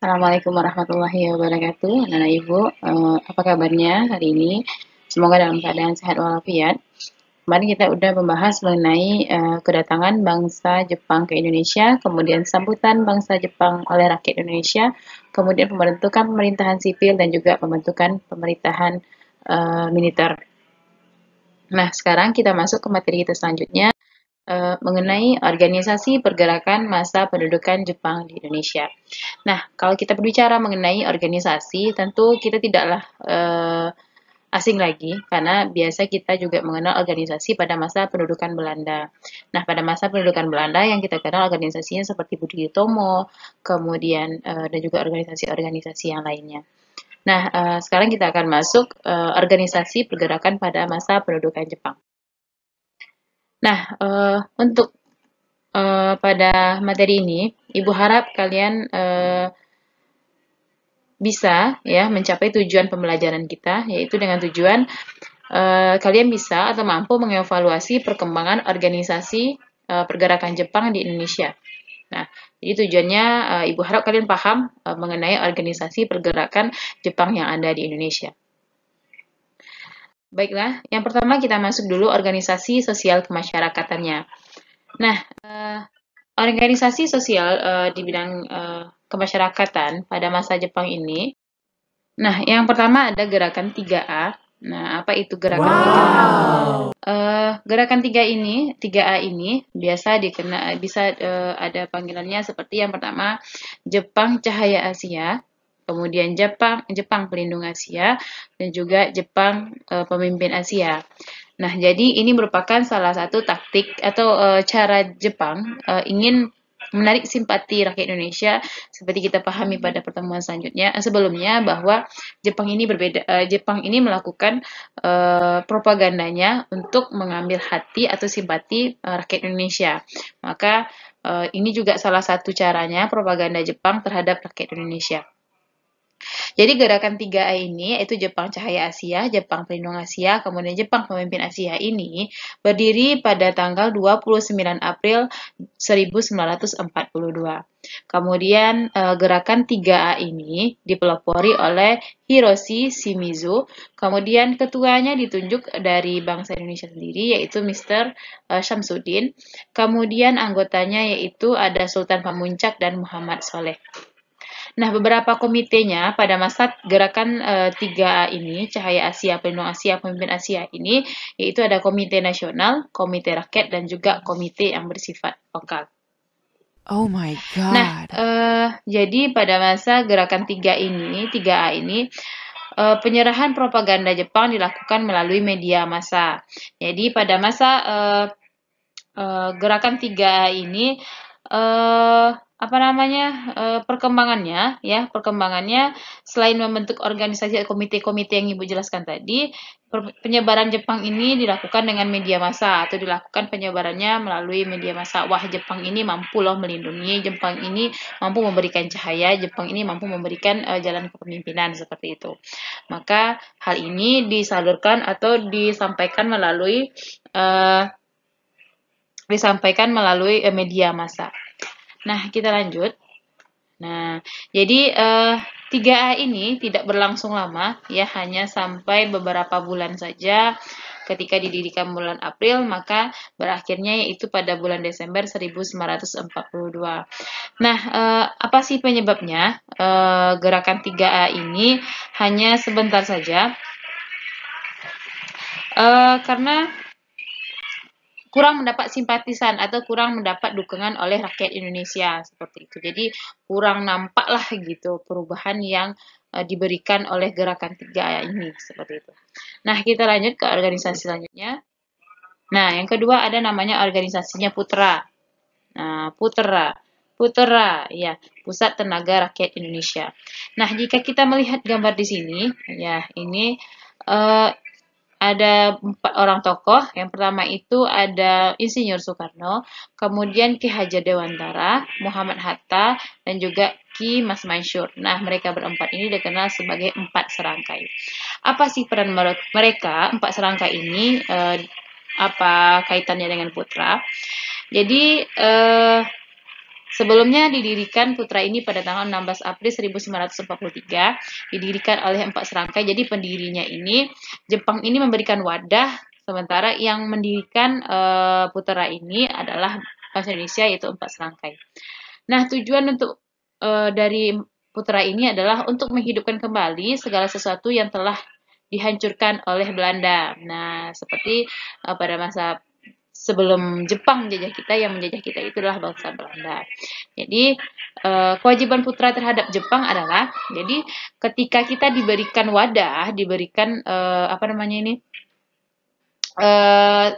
Assalamualaikum warahmatullahi wabarakatuh. Anak-anak Ibu, apa kabarnya hari ini? Semoga dalam keadaan sehat walafiat. Kemarin kita udah membahas mengenai kedatangan bangsa Jepang ke Indonesia, kemudian sambutan bangsa Jepang oleh rakyat Indonesia, kemudian pembentukan pemerintahan sipil dan juga pembentukan pemerintahan militer. Nah, sekarang kita masuk ke materi kita selanjutnya mengenai organisasi pergerakan massa pendudukan Jepang di Indonesia. Nah, kalau kita berbicara mengenai organisasi, tentu kita tidaklah asing lagi, karena biasa kita juga mengenal organisasi pada masa pendudukan Belanda. Nah, pada masa pendudukan Belanda yang kita kenal organisasinya seperti Budi Utomo, kemudian dan juga organisasi-organisasi yang lainnya. Nah, sekarang kita akan masuk organisasi pergerakan pada masa pendudukan Jepang. Nah, untuk pada materi ini, Ibu harap kalian bisa ya mencapai tujuan pembelajaran kita, yaitu dengan tujuan kalian bisa atau mampu mengevaluasi perkembangan organisasi pergerakan Jepang di Indonesia. Nah, jadi tujuannya Ibu harap kalian paham mengenai organisasi pergerakan Jepang yang ada di Indonesia. Baiklah, yang pertama kita masuk dulu organisasi sosial kemasyarakatannya. Nah, organisasi sosial di bidang kemasyarakatan pada masa Jepang ini. Nah, yang pertama ada gerakan 3A. Nah, apa itu gerakan 3A? Gerakan 3A ini bisa ada panggilannya seperti yang pertama Jepang Cahaya Asia, kemudian Jepang Pelindung Asia, dan juga Jepang Pemimpin Asia. Nah, jadi ini merupakan salah satu taktik atau cara Jepang ingin menarik simpati rakyat Indonesia, seperti kita pahami pada pertemuan sebelumnya bahwa Jepang ini melakukan propagandanya untuk mengambil hati atau simpati rakyat Indonesia. Maka ini juga salah satu caranya propaganda Jepang terhadap rakyat Indonesia. Jadi gerakan 3A ini, yaitu Jepang Cahaya Asia, Jepang Pelindung Asia, kemudian Jepang Pemimpin Asia ini berdiri pada tanggal 29 April 1942. Kemudian gerakan 3A ini dipelopori oleh Hiroshi Shimizu, kemudian ketuanya ditunjuk dari bangsa Indonesia sendiri, yaitu Mr. Syamsuddin, kemudian anggotanya yaitu ada Sultan Pamuncak dan Muhammad Soleh. Nah, beberapa komitenya pada masa gerakan 3A ini, Cahaya Asia, Pelindung Asia, Pemimpin Asia ini, yaitu ada Komite Nasional, Komite Rakyat, dan juga komite yang bersifat lokal. Oh my God. Nah, jadi pada masa gerakan 3A ini, penyerahan propaganda Jepang dilakukan melalui media massa. Jadi pada masa gerakan 3A ini, perkembangannya selain membentuk organisasi komite-komite yang Ibu jelaskan tadi, penyebaran Jepang ini dilakukan dengan media massa atau dilakukan penyebarannya melalui media massa. Wah, Jepang ini mampu loh melindungi, Jepang ini mampu memberikan cahaya, Jepang ini mampu memberikan jalan kepemimpinan, seperti itu. Maka hal ini disalurkan atau disampaikan melalui media massa. Nah, kita lanjut. Nah, jadi 3A ini tidak berlangsung lama, ya, hanya sampai beberapa bulan saja. Ketika didirikan bulan April, maka berakhirnya yaitu pada bulan Desember 1942. Nah, apa sih penyebabnya? Gerakan 3A ini hanya sebentar saja, karena kurang mendapat simpatisan atau kurang mendapat dukungan oleh rakyat Indonesia, seperti itu. Jadi kurang nampak lah gitu perubahan yang diberikan oleh gerakan 3A ini, seperti itu. Nah, kita lanjut ke organisasi selanjutnya. Nah, yang kedua ada namanya organisasinya Putra. Nah, Putra, ya, Pusat Tenaga Rakyat Indonesia. Nah, jika kita melihat gambar di sini, ya, ini ada 4 orang tokoh. Yang pertama itu ada Insinyur Soekarno, kemudian Ki Hajar Dewantara, Muhammad Hatta, dan juga Ki Mas Mansur. Nah, mereka berempat ini dikenal sebagai 4 serangkai. Apa sih peran mereka, 4 serangkai ini? Apa kaitannya dengan Putra? Jadi, Sebelumnya didirikan putra ini pada tanggal 16 April 1943, didirikan oleh 4 serangkai. Jadi pendirinya ini, Jepang ini memberikan wadah, sementara yang mendirikan putra ini adalah bangsa Indonesia, yaitu 4 serangkai. Nah, tujuan untuk dari putra ini adalah untuk menghidupkan kembali segala sesuatu yang telah dihancurkan oleh Belanda. Nah, seperti pada masa sebelum Jepang menjajah kita, yang menjajah kita itu adalah bangsa Belanda. Jadi kewajiban putra terhadap Jepang adalah, jadi ketika kita diberikan wadah, diberikan apa namanya ini, eh,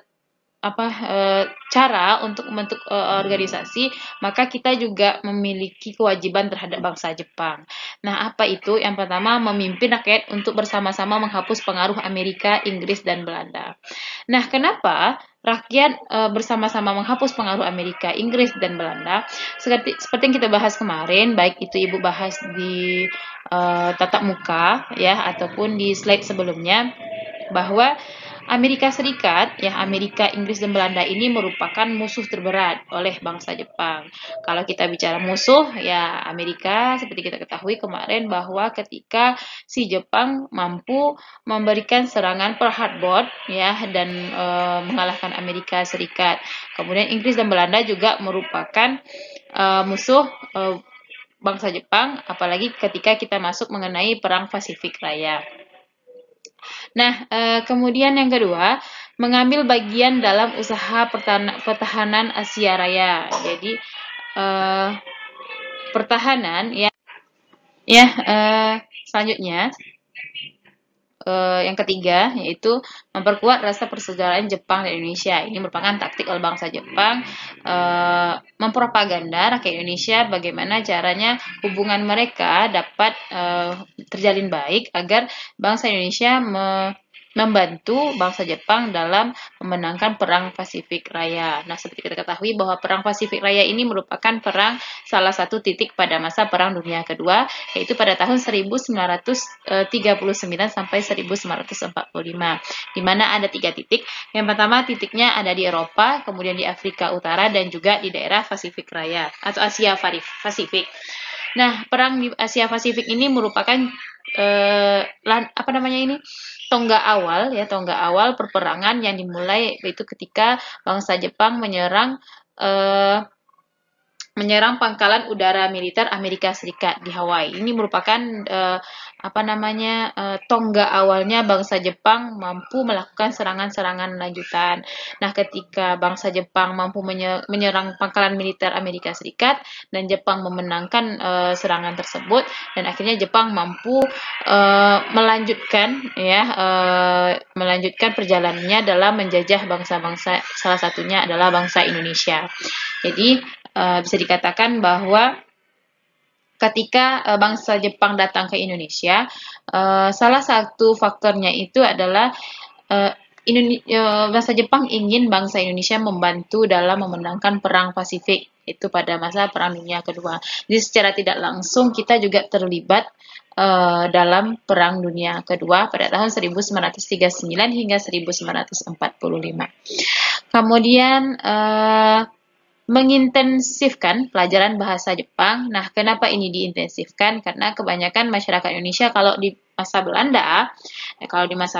cara untuk membentuk organisasi, maka kita juga memiliki kewajiban terhadap bangsa Jepang. Nah, apa itu? Yang pertama, memimpin rakyat untuk bersama-sama menghapus pengaruh Amerika, Inggris, dan Belanda. Nah, kenapa rakyat bersama-sama menghapus pengaruh Amerika, Inggris, dan Belanda? Seperti yang kita bahas kemarin, baik itu Ibu bahas di tatap muka ya, ataupun di slide sebelumnya, bahwa Amerika Serikat, ya Amerika, Inggris, dan Belanda ini merupakan musuh terberat oleh bangsa Jepang. Kalau kita bicara musuh, ya Amerika, seperti kita ketahui kemarin bahwa ketika si Jepang mampu memberikan serangan Pearl Harbor, ya, dan mengalahkan Amerika Serikat. Kemudian Inggris dan Belanda juga merupakan musuh bangsa Jepang, apalagi ketika kita masuk mengenai Perang Pasifik Raya. Nah, kemudian yang kedua, mengambil bagian dalam usaha pertahanan Asia Raya. Jadi, pertahanan ya, selanjutnya yang ketiga yaitu memperkuat rasa persaudaraan Jepang dan Indonesia. Ini merupakan taktik oleh bangsa Jepang mempropaganda rakyat Indonesia bagaimana caranya hubungan mereka dapat terjalin baik agar bangsa Indonesia membantu bangsa Jepang dalam memenangkan Perang Pasifik Raya. Nah, seperti kita ketahui bahwa Perang Pasifik Raya ini merupakan perang salah satu titik pada masa Perang Dunia Kedua, yaitu pada tahun 1939 sampai 1945, di mana ada 3 titik. Yang pertama titiknya ada di Eropa, kemudian di Afrika Utara, dan juga di daerah Pasifik Raya atau Asia Pasifik. Nah, perang di Asia Pasifik ini merupakan tonggak awal perperangan yang dimulai, yaitu ketika bangsa Jepang menyerang pangkalan udara militer Amerika Serikat di Hawaii. Ini merupakan tonggak awalnya bangsa Jepang mampu melakukan serangan-serangan lanjutan. Nah, ketika bangsa Jepang mampu menyerang pangkalan militer Amerika Serikat dan Jepang memenangkan serangan tersebut, dan akhirnya Jepang mampu melanjutkan perjalanannya dalam menjajah bangsa-bangsa, salah satunya adalah bangsa Indonesia. Jadi bisa dikatakan bahwa ketika bangsa Jepang datang ke Indonesia, salah satu faktornya itu adalah bangsa Jepang ingin bangsa Indonesia membantu dalam memenangkan Perang Pasifik, itu pada masa Perang Dunia Kedua. Jadi secara tidak langsung kita juga terlibat dalam Perang Dunia Kedua pada tahun 1939 hingga 1945. Kemudian mengintensifkan pelajaran bahasa Jepang. Nah, kenapa ini diintensifkan? Karena kebanyakan masyarakat Indonesia kalau di masa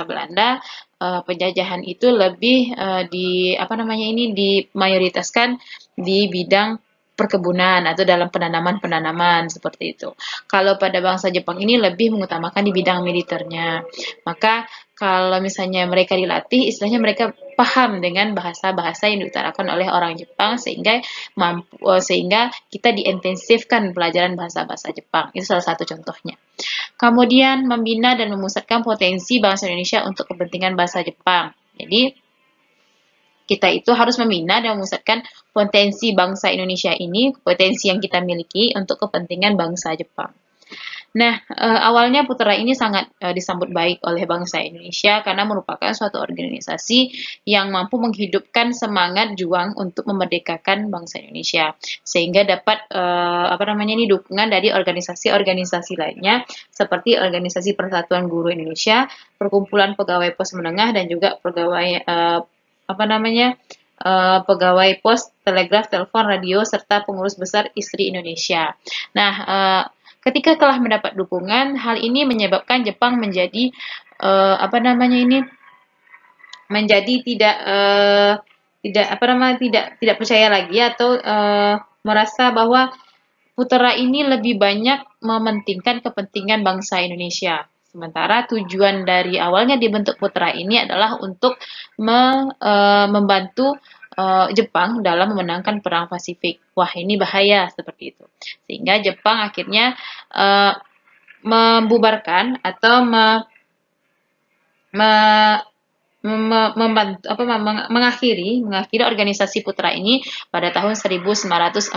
Belanda, penjajahan itu lebih dimayoritaskan di bidang perkebunan atau dalam penanaman seperti itu. Kalau pada bangsa Jepang ini lebih mengutamakan di bidang militernya. Maka kalau misalnya mereka dilatih, istilahnya mereka paham dengan bahasa-bahasa yang diutarakan oleh orang Jepang, sehingga kita diintensifkan pelajaran bahasa-bahasa Jepang. Itu salah satu contohnya. Kemudian membina dan memusatkan potensi bangsa Indonesia untuk kepentingan bahasa Jepang. Jadi kita itu harus membina dan memusatkan potensi bangsa Indonesia ini, potensi yang kita miliki untuk kepentingan bangsa Jepang. Nah, awalnya Putra ini sangat disambut baik oleh bangsa Indonesia karena merupakan suatu organisasi yang mampu menghidupkan semangat juang untuk memerdekakan bangsa Indonesia, sehingga dapat dukungan dari organisasi-organisasi lainnya seperti Organisasi Persatuan Guru Indonesia, Perkumpulan Pegawai Pos Menengah, dan juga pegawai pegawai pos, telegraf, telepon, radio, serta pengurus besar Istri Indonesia. Nah, ketika telah mendapat dukungan, hal ini menyebabkan Jepang menjadi menjadi tidak percaya lagi atau merasa bahwa Putra ini lebih banyak mementingkan kepentingan bangsa Indonesia. Sementara tujuan dari awalnya dibentuk Putra ini adalah untuk membantu Jepang dalam memenangkan Perang Pasifik. Wah, ini bahaya seperti itu. Sehingga Jepang akhirnya membubarkan atau mengakhiri organisasi Putra ini pada tahun 1944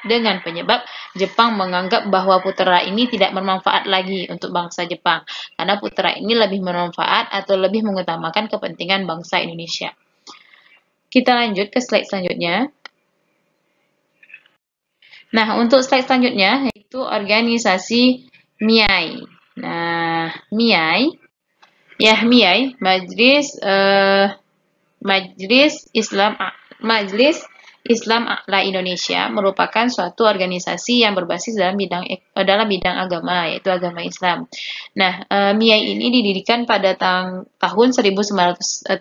dengan penyebab Jepang menganggap bahwa Putra ini tidak bermanfaat lagi untuk bangsa Jepang karena Putra ini lebih bermanfaat atau lebih mengutamakan kepentingan bangsa Indonesia. Kita lanjut ke slide selanjutnya. Nah, untuk slide selanjutnya yaitu organisasi MIAI. Nah, MIAI Majelis Islam A'la Indonesia merupakan suatu organisasi yang berbasis dalam bidang agama, yaitu agama Islam. Nah, MIAI ini didirikan pada tahun 1937,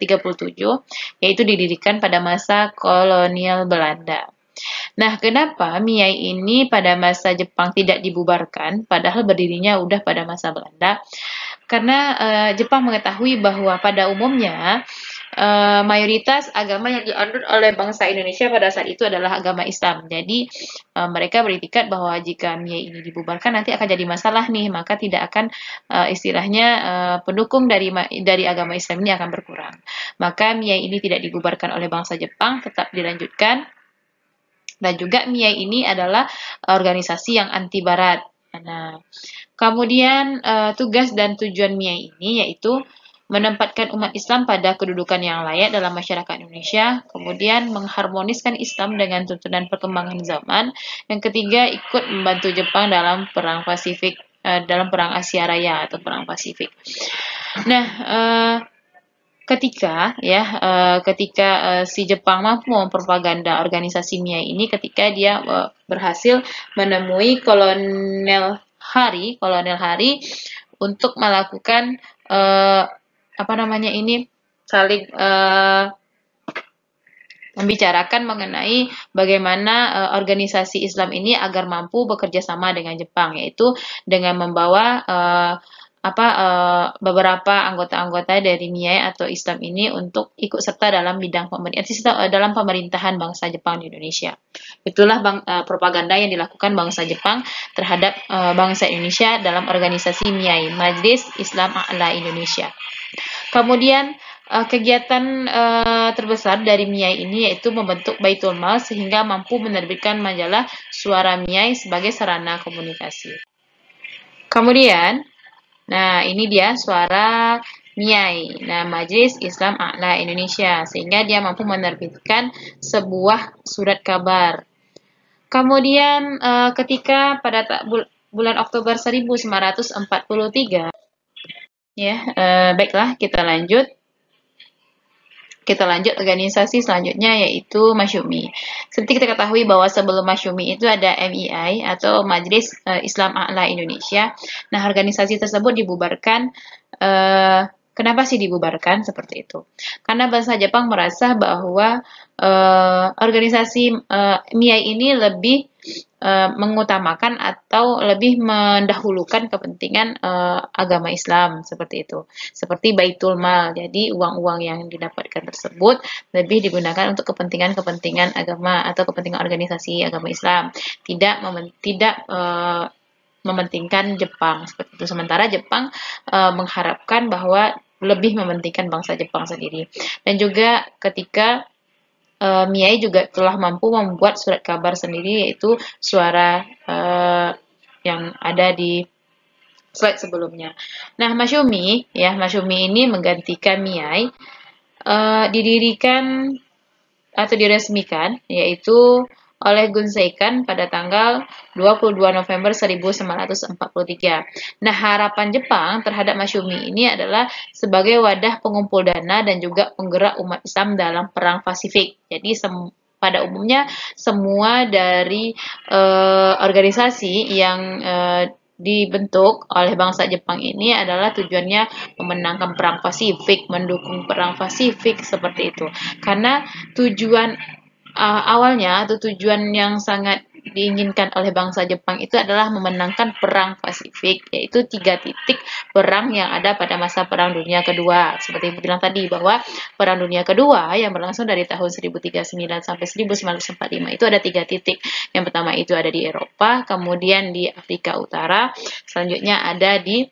yaitu didirikan pada masa kolonial Belanda. Nah, kenapa MIAI ini pada masa Jepang tidak dibubarkan, padahal berdirinya udah pada masa Belanda? Karena Jepang mengetahui bahwa pada umumnya mayoritas agama yang dianut oleh bangsa Indonesia pada saat itu adalah agama Islam. Jadi mereka beritikat bahwa jika MIAI ini dibubarkan nanti akan jadi masalah nih, maka tidak akan pendukung dari agama Islam ini akan berkurang. Maka MIAI ini tidak dibubarkan oleh bangsa Jepang, tetap dilanjutkan. Dan juga MIAI ini adalah organisasi yang anti Barat. Nah, kemudian tugas dan tujuan MIAI ini yaitu menempatkan umat Islam pada kedudukan yang layak dalam masyarakat Indonesia, kemudian mengharmoniskan Islam dengan tuntunan perkembangan zaman, yang ketiga ikut membantu Jepang dalam perang Pasifik, dalam perang Asia Raya atau perang Pasifik. Nah, ketika si Jepang mampu mempropaganda organisasi MIAI ini ketika dia berhasil menemui Kolonel Hari untuk melakukan saling membicarakan mengenai bagaimana organisasi Islam ini agar mampu bekerja sama dengan Jepang, yaitu dengan membawa beberapa anggota-anggota dari MIAI atau Islam ini untuk ikut serta dalam dalam pemerintahan bangsa Jepang di Indonesia. Itulah propaganda yang dilakukan bangsa Jepang terhadap bangsa Indonesia dalam organisasi MIAI, Majelis Islam A'la Indonesia. Kemudian kegiatan terbesar dari MIAI ini yaitu membentuk Baitul Mal sehingga mampu menerbitkan majalah Suara MIAI sebagai sarana komunikasi. Kemudian nah, ini dia suara MIAI, nah Majelis Islam A'la Indonesia, sehingga dia mampu menerbitkan sebuah surat kabar. Kemudian ketika pada bulan Oktober 1943, baiklah kita lanjut organisasi selanjutnya yaitu Masyumi. Seperti kita ketahui bahwa sebelum Masyumi itu ada MIAI atau Majelis Islam A'la Indonesia. Nah, organisasi tersebut dibubarkan. Kenapa sih dibubarkan seperti itu? Karena bangsa Jepang merasa bahwa organisasi MIAI ini lebih mengutamakan atau lebih mendahulukan kepentingan agama Islam seperti itu. Seperti Baitul Mal. Jadi uang-uang yang didapatkan tersebut lebih digunakan untuk kepentingan-kepentingan agama atau kepentingan organisasi agama Islam. Tidak mementingkan Jepang seperti itu. Sementara Jepang mengharapkan bahwa lebih mementingkan bangsa Jepang sendiri. Dan juga ketika MIAI juga telah mampu membuat surat kabar sendiri yaitu suara yang ada di slide sebelumnya. Nah, Masyumi ini menggantikan MIAI, didirikan atau diresmikan yaitu oleh Gun Seikan pada tanggal 22 November 1943. Nah, harapan Jepang terhadap Masyumi ini adalah sebagai wadah pengumpul dana dan juga penggerak umat Islam dalam Perang Pasifik. Jadi pada umumnya semua dari organisasi yang dibentuk oleh bangsa Jepang ini adalah tujuannya memenangkan Perang Pasifik, mendukung Perang Pasifik seperti itu. Karena tujuan awalnya atau tujuan yang sangat diinginkan oleh bangsa Jepang itu adalah memenangkan Perang Pasifik, yaitu 3 titik perang yang ada pada masa Perang Dunia Kedua. Seperti yang bilang tadi, bahwa Perang Dunia Kedua yang berlangsung dari tahun 1039 sampai 1945 itu ada 3 titik. Yang pertama itu ada di Eropa, kemudian di Afrika Utara, selanjutnya ada di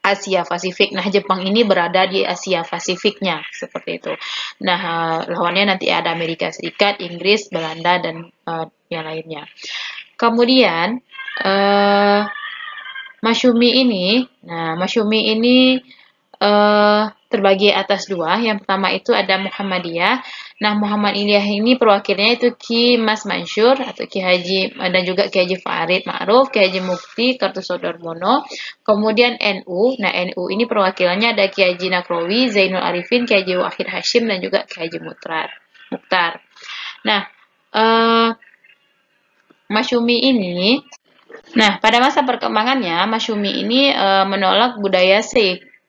Asia Pasifik. Nah, Jepang ini berada di Asia Pasifiknya, seperti itu. Nah, lawannya nanti ada Amerika Serikat, Inggris, Belanda, dan yang lainnya. Kemudian, Masyumi ini terbagi atas 2. Yang pertama itu ada Muhammadiyah. Nah, Muhammadiyah ini perwakilnya itu Ki Mas Mansur atau Ki Haji dan juga Ki Haji Farid Ma'ruf, Ki Haji Mukti Kartosodarmono. Kemudian NU. Nah, NU ini perwakilannya ada Ki Haji Nakrowi, Zainul Arifin, Ki Haji Wahid Hashim, dan juga Ki Haji Mukhtar. Nah, Masyumi ini, pada masa perkembangannya, Masyumi ini menolak budaya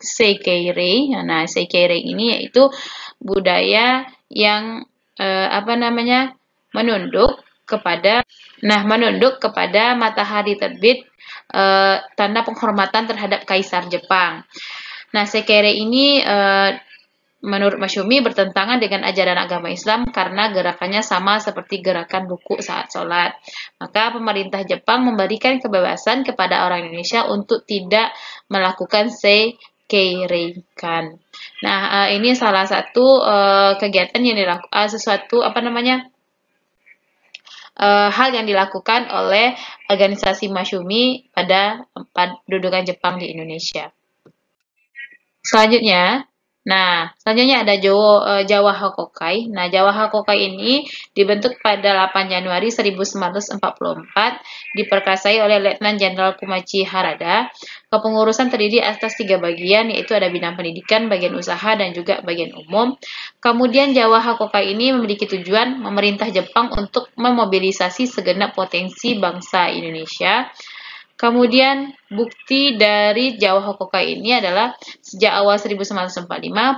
Seikeirei. Nah, Seikeirei ini yaitu budaya yang menunduk kepada matahari terbit, tanda penghormatan terhadap Kaisar Jepang. Nah, Seikeirei ini menurut Masyumi bertentangan dengan ajaran agama Islam karena gerakannya sama seperti gerakan ruku saat sholat. Maka pemerintah Jepang memberikan kebebasan kepada orang Indonesia untuk tidak melakukan Seikeirei-kan. Nah, ini salah satu kegiatan yang dilakukan, hal yang dilakukan oleh organisasi Masyumi pada dudukan Jepang di Indonesia. Selanjutnya ada Jawa Hakokai. Nah, Jawa Hakokai ini dibentuk pada 8 Januari 1944, diperkasai oleh Letnan Jenderal Kumachi Harada. Kepengurusan terdiri atas 3 bagian, yaitu ada bidang pendidikan, bagian usaha, dan juga bagian umum. Kemudian Jawa Hakokai ini memiliki tujuan memerintah Jepang untuk memobilisasi segenap potensi bangsa Indonesia. Kemudian bukti dari Jawa Hakokai ini adalah sejak awal 1945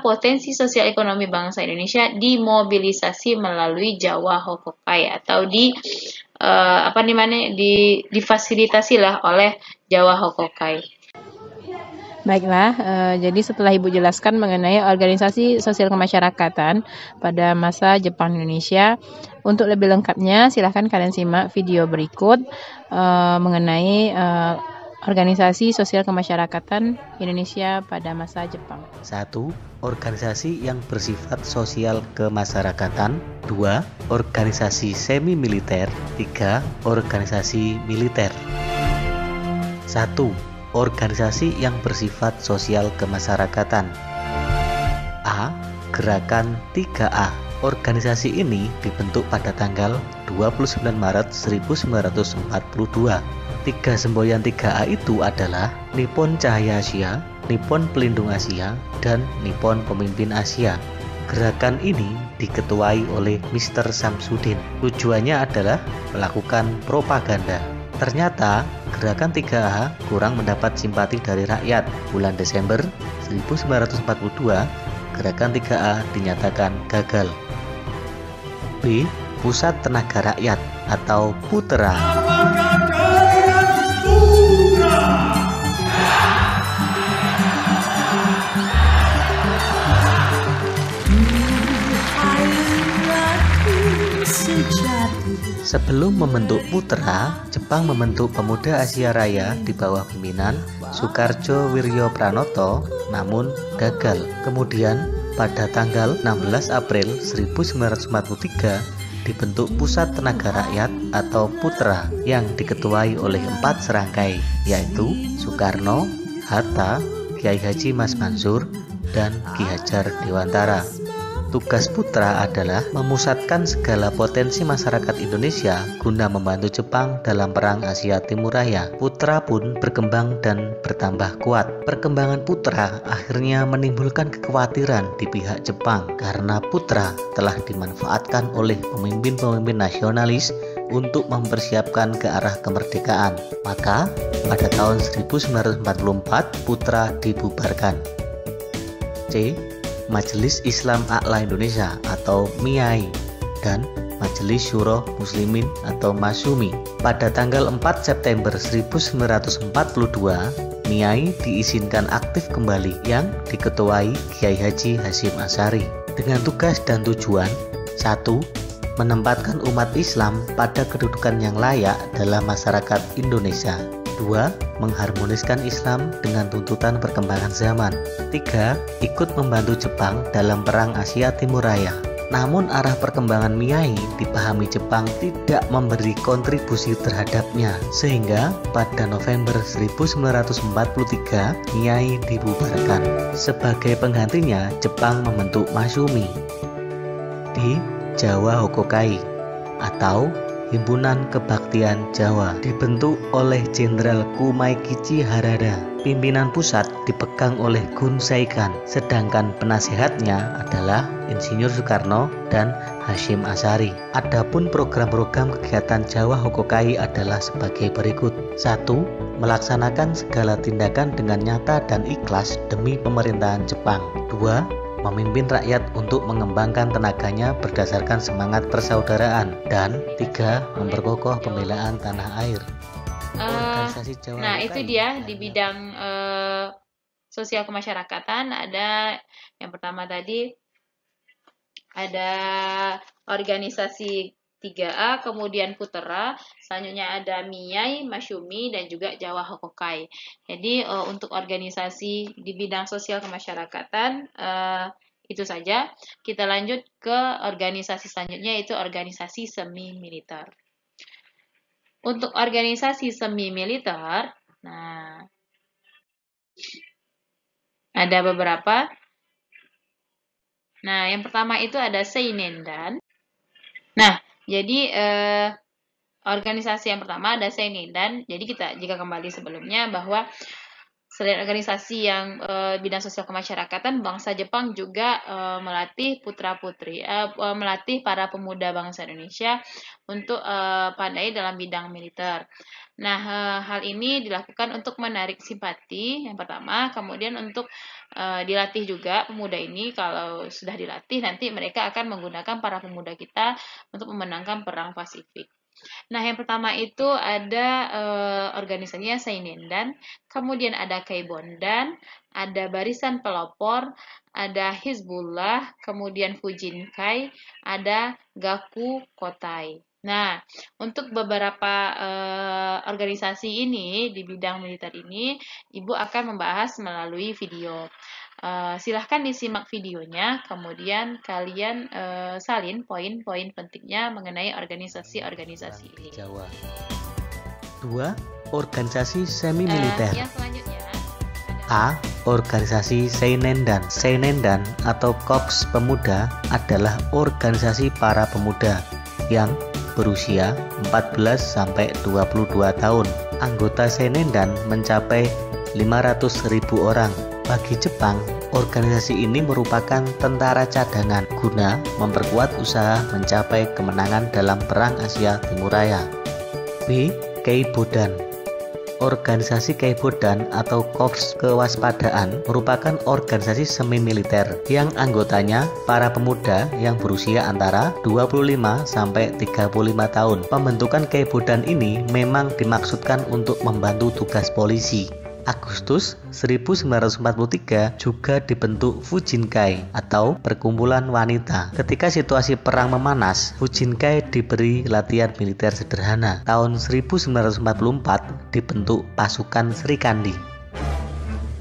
potensi sosial ekonomi bangsa Indonesia dimobilisasi melalui Jawa Hakokai atau difasilitasi lah oleh Jawa Hakokai. Baiklah, jadi setelah Ibu jelaskan mengenai organisasi sosial kemasyarakatan pada masa Jepang Indonesia, untuk lebih lengkapnya silahkan kalian simak video berikut mengenai organisasi sosial kemasyarakatan Indonesia pada masa Jepang. 1. Organisasi yang bersifat sosial kemasyarakatan. 2. Organisasi semi-militer. 3. Organisasi militer. 1. Organisasi yang bersifat sosial kemasyarakatan. A. Gerakan 3A. Organisasi ini dibentuk pada tanggal 29 Maret 1942. 3 semboyan 3A itu adalah Nippon Cahaya Asia, Nippon Pelindung Asia, dan Nippon Pemimpin Asia. Gerakan ini diketuai oleh Mr. Samsudin. Tujuannya adalah melakukan propaganda. Ternyata gerakan 3A kurang mendapat simpati dari rakyat. Bulan Desember 1942, gerakan 3A dinyatakan gagal. B. Pusat Tenaga Rakyat atau PUTERA. Sebelum membentuk PUTERA, Jepang membentuk Pemuda Asia Raya di bawah pimpinan Soekarjo Wiryo Pranoto, namun gagal. Kemudian pada tanggal 16 April 1943 dibentuk Pusat Tenaga Rakyat atau PUTERA yang diketuai oleh 4 serangkai, yaitu Soekarno, Hatta, Kiai Haji Mas Mansur, dan Ki Hajar Dewantara. Tugas Putra adalah memusatkan segala potensi masyarakat Indonesia guna membantu Jepang dalam Perang Asia Timur Raya. Putra pun berkembang dan bertambah kuat. Perkembangan Putra akhirnya menimbulkan kekhawatiran di pihak Jepang karena Putra telah dimanfaatkan oleh pemimpin-pemimpin nasionalis untuk mempersiapkan ke arah kemerdekaan. Maka pada tahun 1944 Putra dibubarkan. C. Majelis Islam A'la Indonesia atau MIAI dan Majelis Syuro Muslimin atau Masyumi. Pada tanggal 4 September 1942, MIAI diizinkan aktif kembali yang diketuai Kiai Haji Hasyim Asy'ari dengan tugas dan tujuan: 1. Menempatkan umat Islam pada kedudukan yang layak dalam masyarakat Indonesia. 2. Mengharmoniskan Islam dengan tuntutan perkembangan zaman. 3. Ikut membantu Jepang dalam Perang Asia Timur Raya. Namun arah perkembangan MIAI dipahami Jepang tidak memberi kontribusi terhadapnya, sehingga pada November 1943 MIAI dibubarkan. Sebagai penggantinya, Jepang membentuk Masyumi di Jawa Hokokai atau Himpunan Kebaktian Jawa, dibentuk oleh Jenderal Kumaikichi Harada. Pimpinan pusat dipegang oleh Gun Saikan, sedangkan penasehatnya adalah Insinyur Soekarno dan Hasyim Asy'ari. Adapun program-program kegiatan Jawa Hokokai adalah sebagai berikut: 1. Melaksanakan segala tindakan dengan nyata dan ikhlas demi pemerintahan Jepang. 2. Memimpin rakyat untuk mengembangkan tenaganya berdasarkan semangat persaudaraan. Dan 3. Memperkokoh pembelaan tanah air. Organisasi Jawa Nah, Hokokai. itu dia di bidang sosial kemasyarakatan. Ada yang pertama tadi ada organisasi 3A, kemudian Putra, selanjutnya ada MIAI, Masyumi, dan juga Jawa Hokokai. Jadi untuk organisasi di bidang sosial kemasyarakatan itu saja. Kita lanjut ke organisasi selanjutnya, yaitu organisasi semi militer. Untuk organisasi semi militer, nah ada beberapa. Nah, yang pertama itu ada Seinendan. Nah, jadi organisasi yang pertama ada Seinendan. Jadi kita jika kembali sebelumnya bahwa selain organisasi yang bidang sosial kemasyarakatan, bangsa Jepang juga melatih putra-putri, melatih para pemuda bangsa Indonesia untuk pandai dalam bidang militer. Nah, hal ini dilakukan untuk menarik simpati yang pertama, kemudian untuk dilatih juga pemuda ini. Kalau sudah dilatih, nanti mereka akan menggunakan para pemuda kita untuk memenangkan perang Pasifik. Nah, yang pertama itu ada organisasinya Seinendan, kemudian ada Keibondan, ada Barisan Pelopor, ada Hizbullah, kemudian Fujinkai, ada Gaku Kotai. Nah, untuk beberapa organisasi ini di bidang militer ini, Ibu akan membahas melalui video. Silahkan disimak videonya, kemudian kalian salin poin-poin pentingnya mengenai organisasi-organisasi ini. Jawa. 2. Organisasi semi militer. Yang selanjutnya A. Organisasi Seinendan. Seinendan atau Korps Pemuda adalah organisasi para pemuda yang berusia 14 sampai 22 tahun. Anggota Seinendan mencapai 500.000 orang. Bagi Jepang, organisasi ini merupakan tentara cadangan guna memperkuat usaha mencapai kemenangan dalam Perang Asia Timur Raya. B. Keibodan. Organisasi Keibodan atau Korps Kewaspadaan merupakan organisasi semi militer yang anggotanya para pemuda yang berusia antara 25 sampai 35 tahun. Pembentukan Keibodan ini memang dimaksudkan untuk membantu tugas polisi. Agustus 1943 juga dibentuk Fujinkai atau Perkumpulan Wanita. Ketika situasi perang memanas, Fujinkai diberi latihan militer sederhana. Tahun 1944 dibentuk pasukan Srikandi.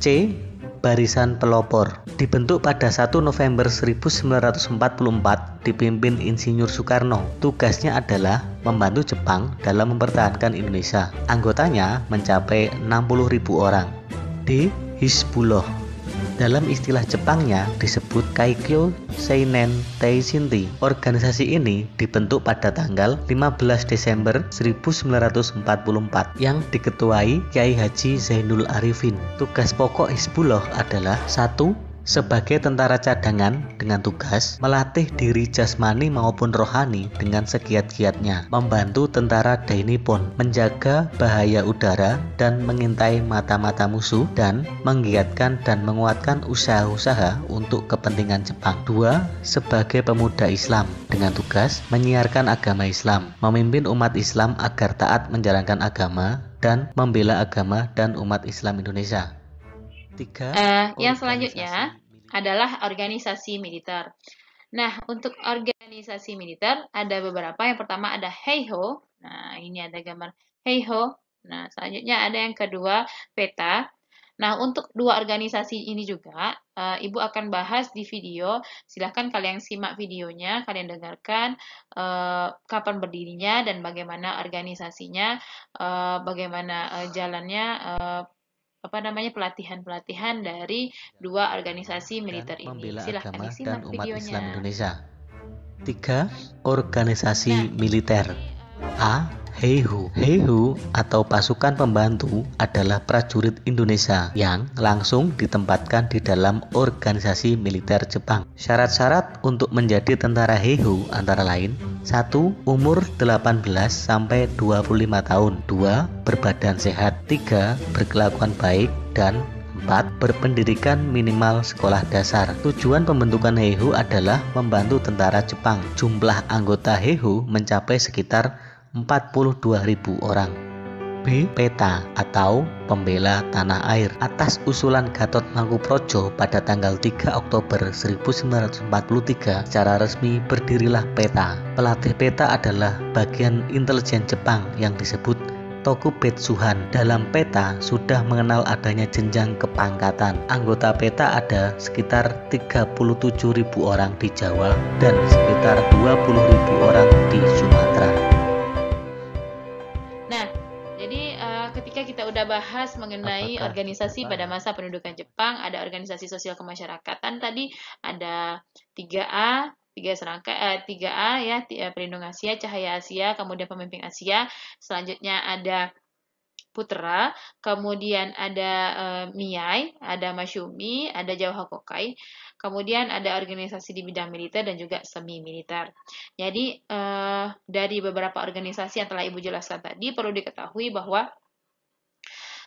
C. Barisan Pelopor. Dibentuk pada 1 November 1944 dipimpin Insinyur Soekarno. Tugasnya adalah membantu Jepang dalam mempertahankan Indonesia. Anggotanya mencapai 60.000 orang. D. Hizbullah. Dalam istilah Jepangnya disebut Kaikyo Seinen Teishinri. Organisasi ini dibentuk pada tanggal 15 Desember 1944 yang diketuai Kiai Haji Zainul Arifin. Tugas pokok Hizbullah adalah 1. Sebagai tentara cadangan dengan tugas melatih diri jasmani maupun rohani dengan segiat-giatnya, membantu tentara Dai Nippon menjaga bahaya udara dan mengintai mata-mata musuh, dan menggiatkan dan menguatkan usaha-usaha untuk kepentingan Jepang. 2. Sebagai pemuda Islam dengan tugas menyiarkan agama Islam, memimpin umat Islam agar taat menjalankan agama dan membela agama dan umat Islam Indonesia. 3. Yang selanjutnya adalah organisasi militer. Nah, untuk organisasi militer ada beberapa. Yang pertama ada Heiho. Nah, ini ada gambar Heiho. Nah, selanjutnya ada yang kedua PETA. Nah, untuk dua organisasi ini juga Ibu akan bahas di video. Silahkan kalian simak videonya, kalian dengarkan kapan berdirinya dan bagaimana organisasinya, bagaimana jalannya, pelatihan-pelatihan dari dua organisasi militer ini. Silahkan disimak dan umat videonya. Islam Indonesia. 3. Organisasi militer. A. Heiho. Heiho atau pasukan pembantu adalah prajurit Indonesia yang langsung ditempatkan di dalam organisasi militer Jepang. Syarat-syarat untuk menjadi tentara Heiho antara lain: 1. Umur 18 sampai 25 tahun. 2. Berbadan sehat. 3. Berkelakuan baik. Dan 4. Berpendidikan minimal sekolah dasar. Tujuan pembentukan Heiho adalah membantu tentara Jepang. Jumlah anggota Heiho mencapai sekitar 42.000 orang. B. PETA atau Pembela Tanah Air. Atas usulan Gatot Mangkoepradjo pada tanggal 3 Oktober 1943 secara resmi berdirilah PETA. Pelatih PETA adalah bagian intelijen Jepang yang disebut Tokubetsuhan. Dalam PETA sudah mengenal adanya jenjang kepangkatan. Anggota PETA ada sekitar 37.000 orang di Jawa dan sekitar 20.000 orang di Sumatera. Ketika kita udah bahas mengenai organisasi pada masa pendudukan Jepang, ada organisasi sosial kemasyarakatan tadi, ada 3A, 3A ya, Pelindung Asia, Cahaya Asia, kemudian Pemimpin Asia. Selanjutnya ada Putra, kemudian ada Miyai, ada Masyumi, ada Jauha Kokai, kemudian ada organisasi di bidang militer dan juga semi militer. Jadi dari beberapa organisasi yang telah Ibu jelaskan tadi, perlu diketahui bahwa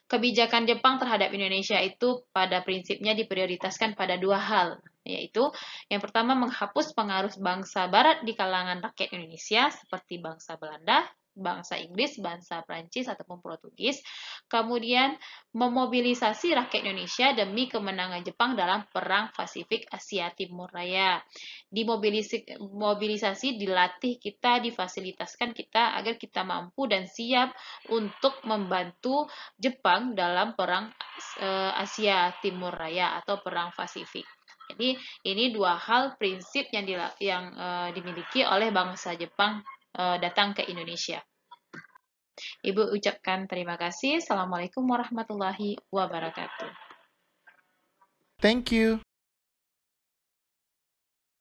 kebijakan Jepang terhadap Indonesia itu pada prinsipnya diprioritaskan pada dua hal, yaitu yang pertama menghapus pengaruh bangsa Barat di kalangan rakyat Indonesia seperti bangsa Belanda, bangsa Inggris, bangsa Prancis ataupun Portugis, kemudian memobilisasi rakyat Indonesia demi kemenangan Jepang dalam Perang Pasifik Asia Timur Raya. Dimobilisasi, dilatih kita, difasilitaskan kita agar kita mampu dan siap untuk membantu Jepang dalam Perang Asia Timur Raya atau Perang Pasifik. Jadi ini dua hal prinsip yang dimiliki oleh bangsa Jepang datang ke Indonesia. Ibu ucapkan terima kasih. Assalamualaikum warahmatullahi wabarakatuh. Thank you.